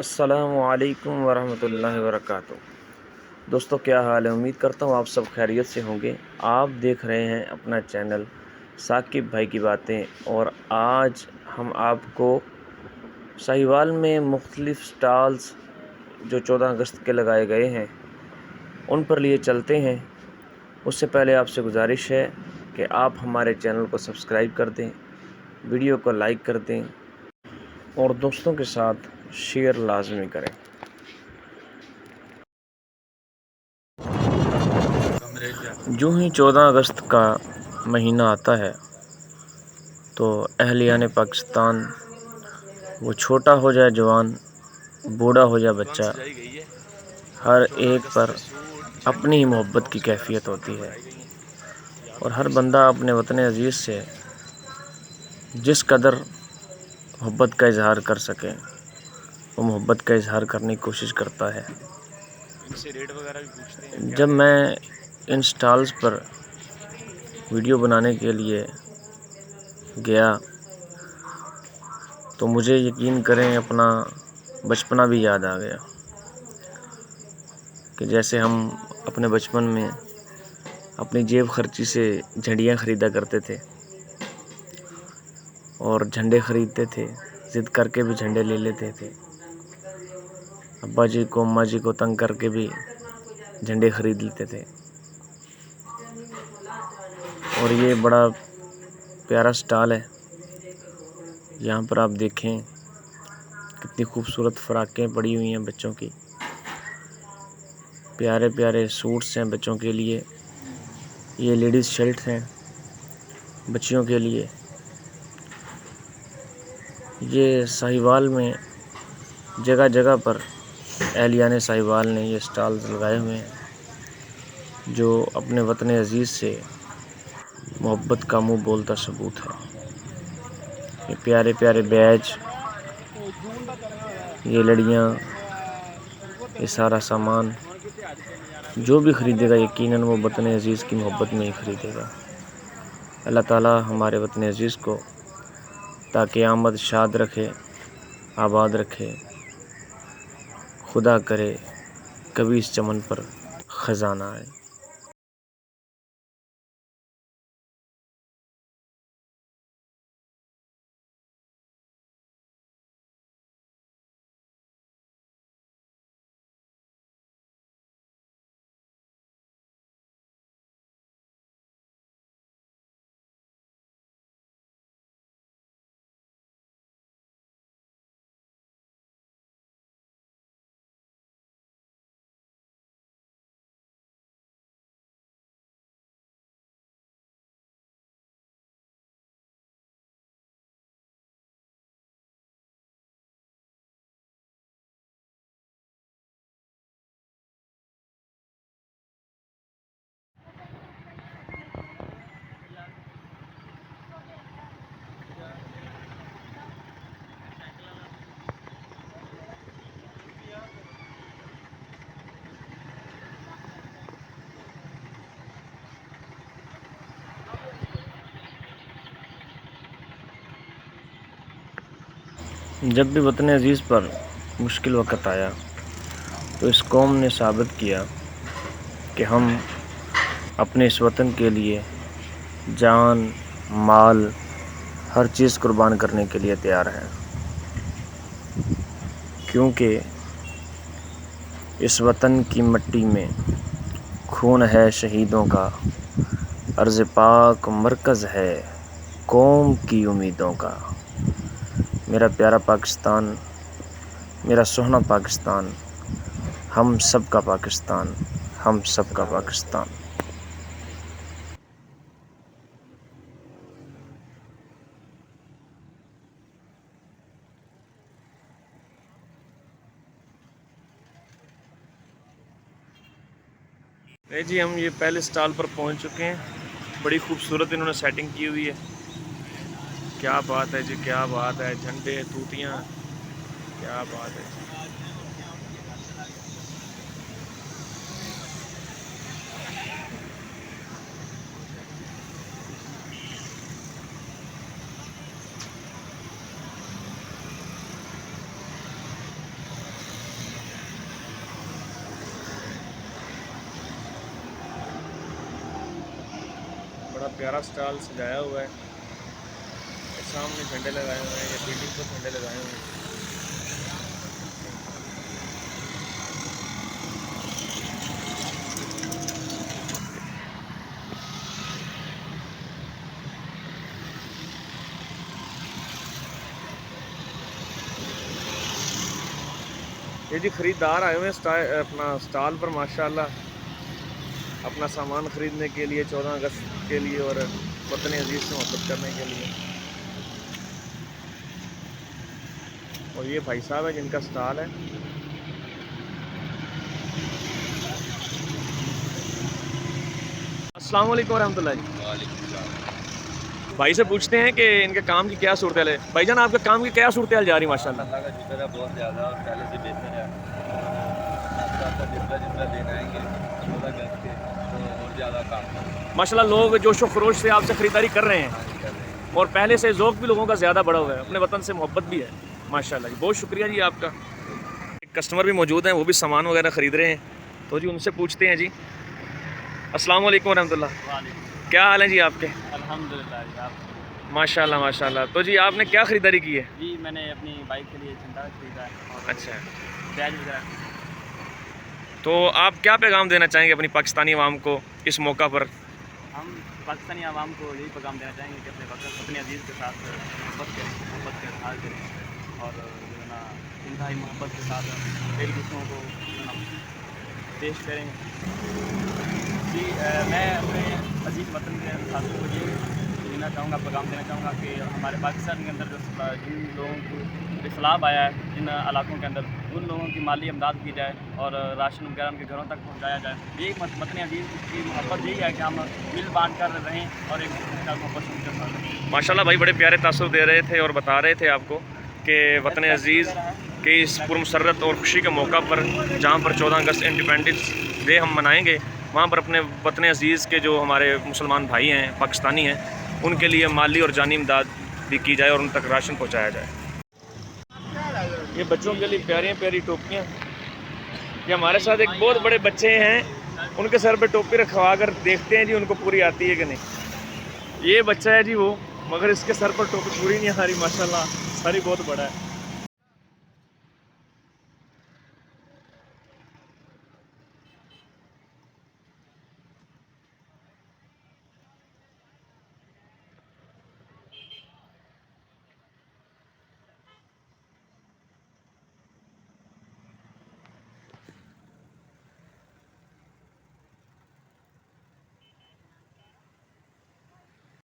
अस्सलामुअलैकुम वरहमतुल्लाहि वबरकातुहू। दोस्तों, क्या हाल है? उम्मीद करता हूँ आप सब खैरियत से होंगे। आप देख रहे हैं अपना चैनल साकिब भाई की बातें, और आज हम आपको साहिवाल में मुख्तलिफ़ स्टॉल्स जो 14 अगस्त के लगाए गए हैं उन पर लिए चलते हैं। उससे पहले आपसे गुजारिश है कि आप हमारे चैनल को सब्सक्राइब कर दें, वीडियो को लाइक कर दें और दोस्तों के साथ शेयर लाजमी करें। जो ही 14 अगस्त का महीना आता है तो अहलियान पाकिस्तान, वो छोटा हो जाए जवान, बूढ़ा हो जाए बच्चा, हर एक पर अपनी ही मोहब्बत की कैफियत होती है। और हर बंदा अपने वतन अज़ीज़ से जिस कदर मोहब्बत का इजहार कर सके वो मोहब्बत का इजहार करने की कोशिश करता है। इनसे रेट वगैरह भी पूछते हैं। जब मैं इन स्टॉल्स पर वीडियो बनाने के लिए गया तो मुझे यकीन करें अपना बचपना भी याद आ गया कि जैसे हम अपने बचपन में अपनी जेब खर्ची से झंडियाँ ख़रीदा करते थे और झंडे ख़रीदते थे, ज़िद करके भी झंडे ले लेते थे। अब्बा जी को अम्मा जी को तंग करके भी झंडे ख़रीद लेते थे। और ये बड़ा प्यारा स्टॉल है। यहाँ पर आप देखें कितनी खूबसूरत फ़राकें पड़ी हुई हैं बच्चों की, प्यारे प्यारे सूट्स हैं बच्चों के लिए। ये लेडीज़ शर्ट हैं बच्चियों के लिए। ये साहिवाल में जगह जगह पर अहलियान साहिवाल ने ये स्टॉल्स लगाए हुए हैं, जो अपने वतन अज़ीज़ से मोहब्बत का मुँह बोलता सबूत है। ये प्यारे प्यारे बैज, ये लड़ियाँ, ये सारा सामान जो भी ख़रीदेगा यकीनन वो वतन अज़ीज़ की मोहब्बत में ही ख़रीदेगा। अल्लाह ताला हमारे वतन अज़ीज़ को ताकि आमद शाद रखे, आबाद रखे। खुदा करे कभी इस चमन पर ख़ज़ाना आए। जब भी वतन अज़ीज़ पर मुश्किल वक़्त आया तो इस कौम ने साबित किया कि हम अपने इस वतन के लिए जान, माल, हर चीज़ कुर्बान करने के लिए तैयार हैं। क्योंकि इस वतन की मिट्टी में खून है शहीदों का, अर्ज़ पाक मरकज़ है कौम की उम्मीदों का। मेरा प्यारा पाकिस्तान, मेरा सुहाना पाकिस्तान, हम सब का पाकिस्तान, हम सब का पाकिस्तान। नहीं जी, हम ये पहले स्टॉल पर पहुंच चुके हैं। बड़ी खूबसूरत इन्होंने सेटिंग की हुई है। क्या बात है जी, क्या बात है। झंडे, तूतियाँ, क्या बात है। बड़ा प्यारा स्टॉल सजाया हुआ है, सामने झंडे लगाए हुए हैं, या बिल्डिंग पर झंडे लगाए हुए हैं। ये जी ख़रीदार आए हुए हैं अपना स्टॉल पर माशाल्लाह, अपना सामान ख़रीदने के लिए 14 अगस्त के लिए और वतन अजीज़ से मोहब्बत करने के लिए। और ये भाई साहब है जिनका स्टॉल है। अस्सलाम वालेकुम रहमतुल्लाह जी। भाई से पूछते हैं कि इनके काम की क्या सूरत है। भाईजान आपके काम की क्या सूरत जा रही है? माशाल्लाह अल्लाह का शुक्र है, बहुत ज़्यादा और पहले से बेहतर है। और जितना दिन आएंगे 14 अगस्त के तो और ज़्यादा काम माशाल्लाह लोग जोशो खरोश से आपसे ख़रीदारी कर रहे हैं कर रहे हैं। और पहले से ज़ौक़ भी लोगों का ज़्यादा बढ़ा हुआ है, अपने वतन से मोहब्बत भी है माशाल्लाह जी। बहुत शुक्रिया जी आपका। एक कस्टमर भी मौजूद हैं, वो भी सामान वगैरह ख़रीद रहे हैं, तो जी उनसे पूछते हैं जी। अस्सलाम वालेकुम रहमतुल्लाह, क्या हाल है जी आपके? अल्हम्दुलिल्लाह जी, आप माशाल्लाह माशाल्लाह। तो जी आपने क्या ख़रीदारी की है? जी मैंने अपनी बाइक के लिए झंडा खरीदा है और अच्छा, बैज वगैरह। तो आप क्या पैगाम देना चाहेंगे अपनी पाकिस्तानी आवाम को इस मौका पर? हम पाकिस्तानी आवाम को यही पैगाम देना चाहेंगे कि अपने अजीज़ के साथ मोहब्बत का इजहार करें और जो है ना इंतहाई मोहब्बत के साथ एक दूसरों को जो है ना पेश करें। जी मैं अपने अजीज़ वतन के साथियों को ये देना चाहूँगा, पैगाम देना चाहूँगा कि हमारे पाकिस्तान के अंदर जिन लोगों को इस्लाम आया है, जिन इलाकों के अंदर उन लोगों की माली इमदाद की जाए और राशन वगैरह उनके घरों तक पहुँचाया जाए। यही वतन अजीज़ की मोहब्बत यही है कि हम मिल बांट कर रहें और एक दूसरे के साथ मोहब्बत से उनके साथ रहें। माशाल्लाह भाई बड़े प्यारे तासुर दे रहे थे और बता रहे थे आपको कि वतन अजीज़ के इस पुरमसरत और खुशी के मौका पर जहाँ पर 14 अगस्त इंडिपेंडेंस डे हम मनाएंगे, वहाँ पर अपने वतन अजीज़ के जो हमारे मुसलमान भाई हैं, पाकिस्तानी हैं, उनके लिए माली और जानी इमदाद भी की जाए और उन तक राशन पहुँचाया जाए। ये बच्चों के लिए प्यारी प्यारी टोपियाँ। ये हमारे साथ एक बहुत बड़े बच्चे हैं, उनके सर पे टोपी रखवा कर देखते हैं जी उनको पूरी आती है कि नहीं। ये बच्चा है जी वो, मगर इसके सर पर टोपी पूरी नहीं आ रही माशाल्लाह, सर ही बहुत बड़ा है।